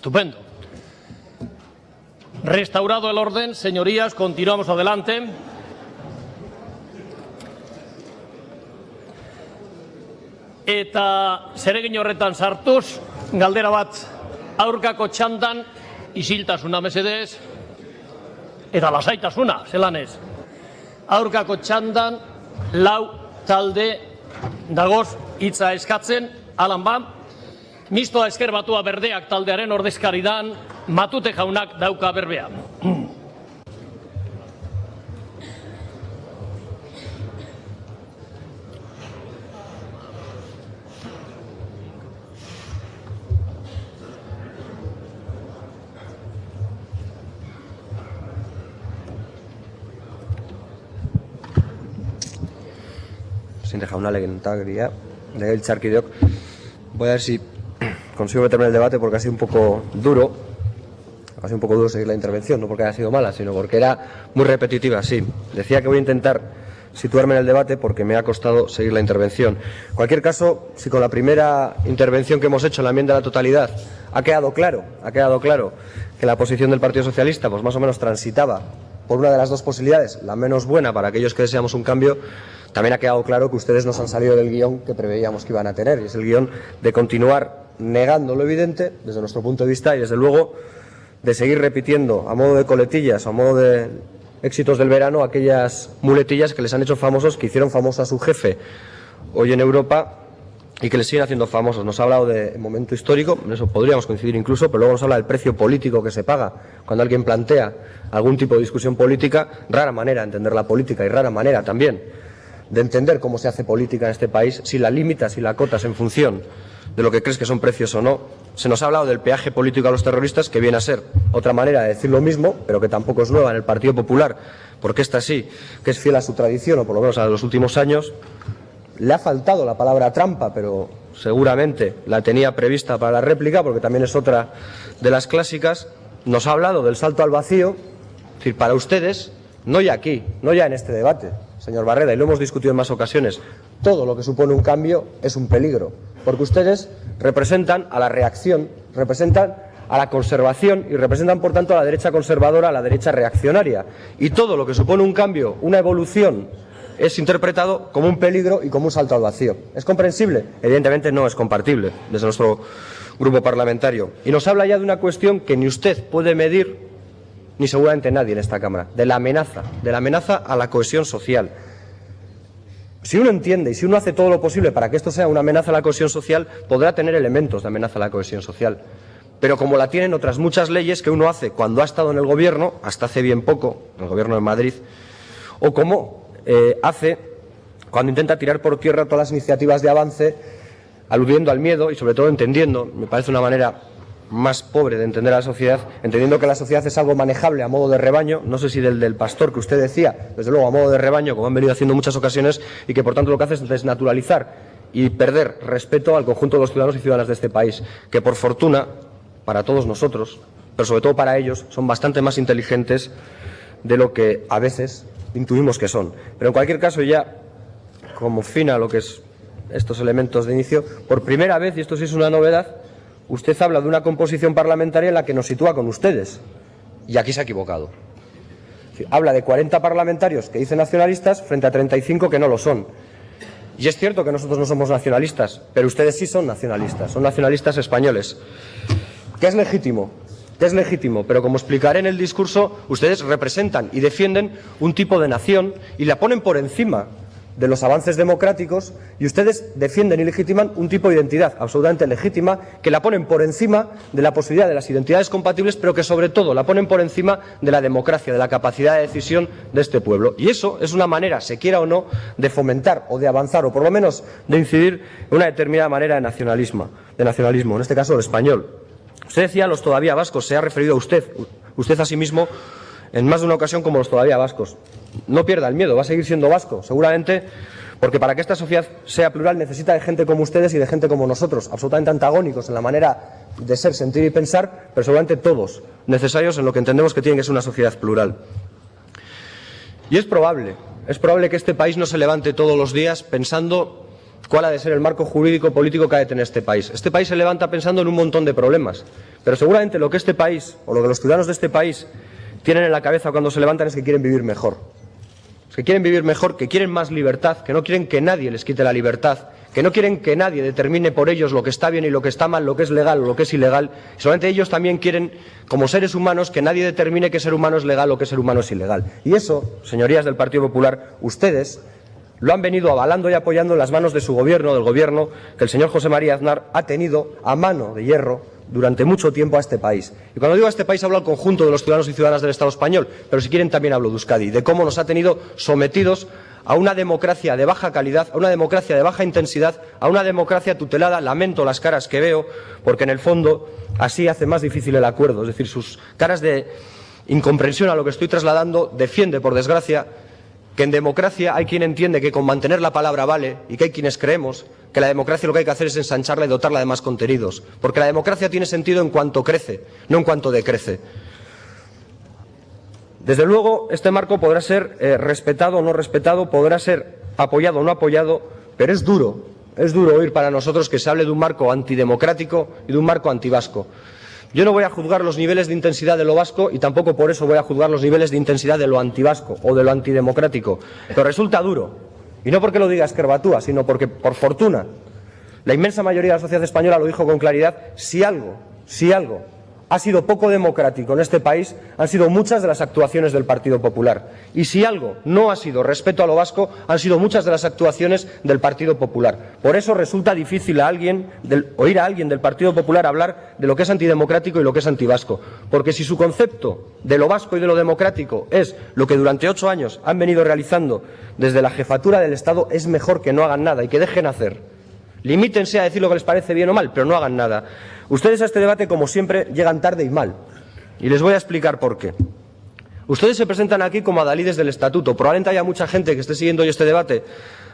Estupendo. Restaurado el orden, señorías, continuamos adelante. Eta zeregin horretan sartuz, galdera bat aurkako txandan, isiltasuna mesedez, eta lasaitasuna, zelan ez. Aurkako txandan, lau talde dagoz hitza eskatzen, alan ba, Mistoa Ezker Batua Berdeak taldearen ordezkaridan, Matute jaunak dauka berbea. Presidente jauna, legebiltzarkideok, voy a ver si consigo meterme en el debate porque ha sido un poco duro. Ha sido un poco duro seguir la intervención, no porque haya sido mala, sino porque era muy repetitiva, sí. Decía que voy a intentar situarme en el debate porque me ha costado seguir la intervención. En cualquier caso, si con la primera intervención que hemos hecho en la enmienda a la totalidad ha quedado claro que la posición del Partido Socialista pues más o menos transitaba por una de las dos posibilidades, la menos buena para aquellos que deseamos un cambio, también ha quedado claro que ustedes nos han salido del guión que preveíamos que iban a tener, y es el guión de continuar negando lo evidente desde nuestro punto de vista y desde luego de seguir repitiendo a modo de coletillas, a modo de éxitos del verano, aquellas muletillas que les han hecho famosos, que hicieron famoso a su jefe hoy en Europa y que les siguen haciendo famosos. Nos ha hablado de momento histórico, en eso podríamos coincidir incluso, pero luego nos habla del precio político que se paga cuando alguien plantea algún tipo de discusión política. Rara manera de entender la política y rara manera también de entender cómo se hace política en este país, si la limitas y la acotas en función de lo que crees que son precios o no. Se nos ha hablado del peaje político a los terroristas, que viene a ser otra manera de decir lo mismo, pero que tampoco es nueva en el Partido Popular, porque esta sí que es fiel a su tradición, o por lo menos a los últimos años. Le ha faltado la palabra trampa, pero seguramente la tenía prevista para la réplica, porque también es otra de las clásicas. Nos ha hablado del salto al vacío, es decir, para ustedes, no ya aquí, no ya en este debate, señor Barreda, y lo hemos discutido en más ocasiones, todo lo que supone un cambio es un peligro, porque ustedes representan a la reacción, representan a la conservación y representan, por tanto, a la derecha conservadora, a la derecha reaccionaria. Y todo lo que supone un cambio, una evolución, es interpretado como un peligro y como un salto al vacío. ¿Es comprensible? Evidentemente no es compartible desde nuestro grupo parlamentario. Y nos habla ya de una cuestión que ni usted puede medir, ni seguramente nadie en esta Cámara, de la amenaza a la cohesión social. Si uno entiende y si uno hace todo lo posible para que esto sea una amenaza a la cohesión social, podrá tener elementos de amenaza a la cohesión social. Pero como la tienen otras muchas leyes que uno hace cuando ha estado en el gobierno, hasta hace bien poco, en el gobierno de Madrid, o como hace cuando intenta tirar por tierra todas las iniciativas de avance, aludiendo al miedo y sobre todo entendiendo, me parece una manera más pobre de entender a la sociedad, entendiendo que la sociedad es algo manejable a modo de rebaño, no sé si del pastor que usted decía, desde luego a modo de rebaño, como han venido haciendo en muchas ocasiones, y que por tanto lo que hace es desnaturalizar y perder respeto al conjunto de los ciudadanos y ciudadanas de este país, que por fortuna, para todos nosotros, pero sobre todo para ellos, son bastante más inteligentes de lo que a veces intuimos que son. Pero en cualquier caso, ya como fin a lo que es estos elementos de inicio, por primera vez, y esto sí es una novedad, usted habla de una composición parlamentaria en la que nos sitúa con ustedes, y aquí se ha equivocado. Habla de 40 parlamentarios que dicen nacionalistas frente a 35 que no lo son. Y es cierto que nosotros no somos nacionalistas, pero ustedes sí son nacionalistas españoles. ¿Qué es legítimo? ¿Qué es legítimo? Pero como explicaré en el discurso, ustedes representan y defienden un tipo de nación y la ponen por encima de los avances democráticos, y ustedes defienden y legitiman un tipo de identidad absolutamente legítima que la ponen por encima de la posibilidad de las identidades compatibles, pero que sobre todo la ponen por encima de la democracia, de la capacidad de decisión de este pueblo. Y eso es una manera, se quiera o no, de fomentar o de avanzar, o por lo menos de incidir en una determinada manera de nacionalismo, en este caso el español. Usted decía los todavía vascos, se ha referido a usted a sí mismo en más de una ocasión como los todavía vascos. No pierda el miedo, va a seguir siendo vasco, seguramente, porque para que esta sociedad sea plural necesita de gente como ustedes y de gente como nosotros, absolutamente antagónicos en la manera de ser, sentir y pensar, pero seguramente todos necesarios en lo que entendemos que tiene que ser una sociedad plural. Y es probable que este país no se levante todos los días pensando cuál ha de ser el marco jurídico político que ha de tener este país. Este país se levanta pensando en un montón de problemas, pero seguramente lo que este país, o lo que los ciudadanos de este país tienen en la cabeza cuando se levantan es que quieren vivir mejor. Es que quieren vivir mejor, que quieren más libertad, que no quieren que nadie les quite la libertad, que no quieren que nadie determine por ellos lo que está bien y lo que está mal, lo que es legal o lo que es ilegal. Y solamente ellos también quieren, como seres humanos, que nadie determine qué ser humano es legal o qué ser humano es ilegal. Y eso, señorías del Partido Popular, ustedes lo han venido avalando y apoyando en las manos de su gobierno, del gobierno que el señor José María Aznar ha tenido a mano de hierro durante mucho tiempo a este país. Y cuando digo a este país hablo al conjunto de los ciudadanos y ciudadanas del Estado español, pero si quieren también hablo de Euskadi, de cómo nos ha tenido sometidos a una democracia de baja calidad, a una democracia de baja intensidad, a una democracia tutelada. Lamento las caras que veo, porque en el fondo así hace más difícil el acuerdo. Es decir, sus caras de incomprensión a lo que estoy trasladando defiende, por desgracia, que en democracia hay quien entiende que con mantener la palabra vale, y que hay quienes creemos que la democracia lo que hay que hacer es ensancharla y dotarla de más contenidos, porque la democracia tiene sentido en cuanto crece, no en cuanto decrece. Desde luego, este marco podrá ser respetado o no respetado, podrá ser apoyado o no apoyado, pero es duro oír para nosotros que se hable de un marco antidemocrático y de un marco antivasco. Yo no voy a juzgar los niveles de intensidad de lo vasco y tampoco por eso voy a juzgar los niveles de intensidad de lo antivasco o de lo antidemocrático, pero resulta duro, y no porque lo diga Ezker Batua, sino porque, por fortuna, la inmensa mayoría de la sociedad española lo dijo con claridad: si algo ha sido poco democrático en este país, han sido muchas de las actuaciones del Partido Popular. Y si algo no ha sido respeto a lo vasco, han sido muchas de las actuaciones del Partido Popular. Por eso resulta difícil oír a alguien del Partido Popular hablar de lo que es antidemocrático y lo que es antivasco. Porque si su concepto de lo vasco y de lo democrático es lo que durante 8 años han venido realizando desde la jefatura del Estado, es mejor que no hagan nada y que dejen hacer. Limítense a decir lo que les parece bien o mal, pero no hagan nada. Ustedes a este debate, como siempre, llegan tarde y mal. Y les voy a explicar por qué. Ustedes se presentan aquí como adalides del Estatuto. Probablemente haya mucha gente que esté siguiendo hoy este debate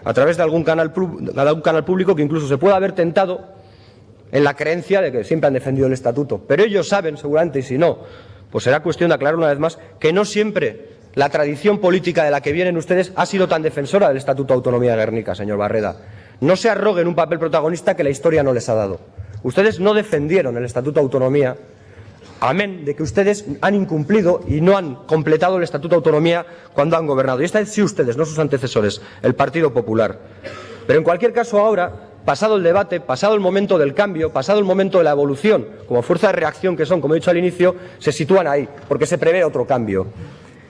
a través de algún canal público que incluso se pueda haber tentado en la creencia de que siempre han defendido el Estatuto. Pero ellos saben, seguramente, y si no, pues será cuestión de aclarar una vez más, que no siempre la tradición política de la que vienen ustedes ha sido tan defensora del Estatuto de Autonomía de Gernika, señor Barreda. No se arroguen un papel protagonista que la historia no les ha dado. Ustedes no defendieron el Estatuto de Autonomía, amén de que ustedes han incumplido y no han completado el Estatuto de Autonomía cuando han gobernado. Y esta vez sí ustedes, no sus antecesores, el Partido Popular. Pero en cualquier caso ahora, pasado el debate, pasado el momento del cambio, pasado el momento de la evolución, como fuerza de reacción que son, como he dicho al inicio, se sitúan ahí, porque se prevé otro cambio.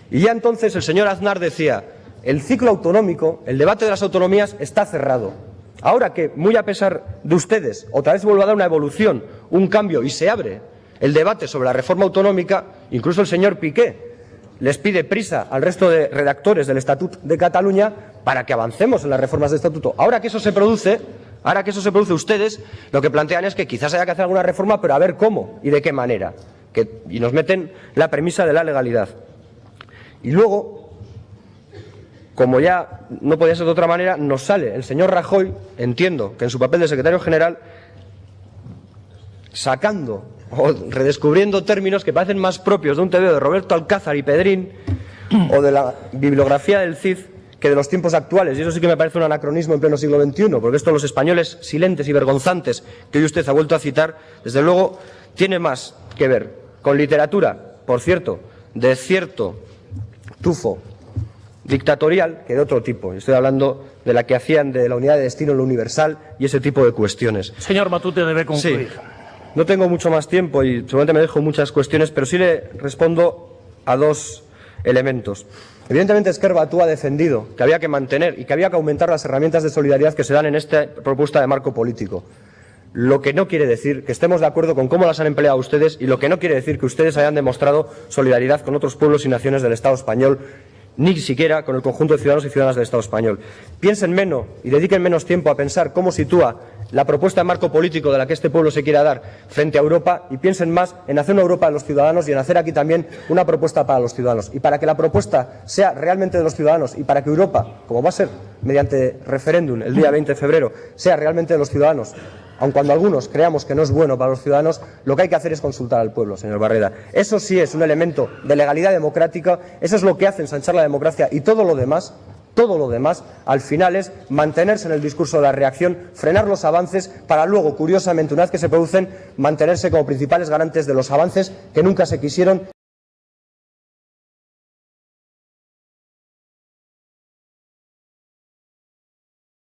Y ya entonces el señor Aznar decía: el ciclo autonómico, el debate de las autonomías está cerrado. Ahora que, muy a pesar de ustedes, otra vez vuelve a dar una evolución, un cambio, y se abre el debate sobre la reforma autonómica, incluso el señor Piqué les pide prisa al resto de redactores del Estatut de Cataluña para que avancemos en las reformas del Estatuto. Ahora que eso se produce, ustedes lo que plantean es que quizás haya que hacer alguna reforma, pero a ver cómo y de qué manera. Y nos meten la premisa de la legalidad. Y luego, como ya no podía ser de otra manera, nos sale el señor Rajoy, entiendo que en su papel de secretario general, sacando o redescubriendo términos que parecen más propios de un tebeo de Roberto Alcázar y Pedrín o de la bibliografía del Cid que de los tiempos actuales. Y eso sí que me parece un anacronismo en pleno siglo XXI, porque esto los españoles silentes y vergonzantes que hoy usted ha vuelto a citar, desde luego, tiene más que ver con literatura, por cierto, de cierto tufo dictatorial que de otro tipo. Estoy hablando de la que hacían de la unidad de destino en lo universal y ese tipo de cuestiones. Señor Matute, debe concluir. Sí. No tengo mucho más tiempo y seguramente me dejo muchas cuestiones, pero sí le respondo a 2 elementos. Evidentemente, Ezker Batua ha defendido que había que mantener y que había que aumentar las herramientas de solidaridad que se dan en esta propuesta de marco político. Lo que no quiere decir que estemos de acuerdo con cómo las han empleado ustedes, y lo que no quiere decir que ustedes hayan demostrado solidaridad con otros pueblos y naciones del Estado español, ni siquiera con el conjunto de ciudadanos y ciudadanas del Estado español. Piensen menos y dediquen menos tiempo a pensar cómo sitúa la propuesta de marco político de la que este pueblo se quiera dar frente a Europa, y piensen más en hacer una Europa de los ciudadanos y en hacer aquí también una propuesta para los ciudadanos. Y para que la propuesta sea realmente de los ciudadanos y para que Europa, como va a ser mediante referéndum el día 20 de febrero, sea realmente de los ciudadanos, aun cuando algunos creamos que no es bueno para los ciudadanos, lo que hay que hacer es consultar al pueblo, señor Barreda. Eso sí es un elemento de legalidad democrática, eso es lo que hace ensanchar la democracia, y todo lo demás todo lo demás al final es mantenerse en el discurso de la reacción, frenar los avances para luego, curiosamente, una vez que se producen, mantenerse como principales garantes de los avances que nunca se quisieron.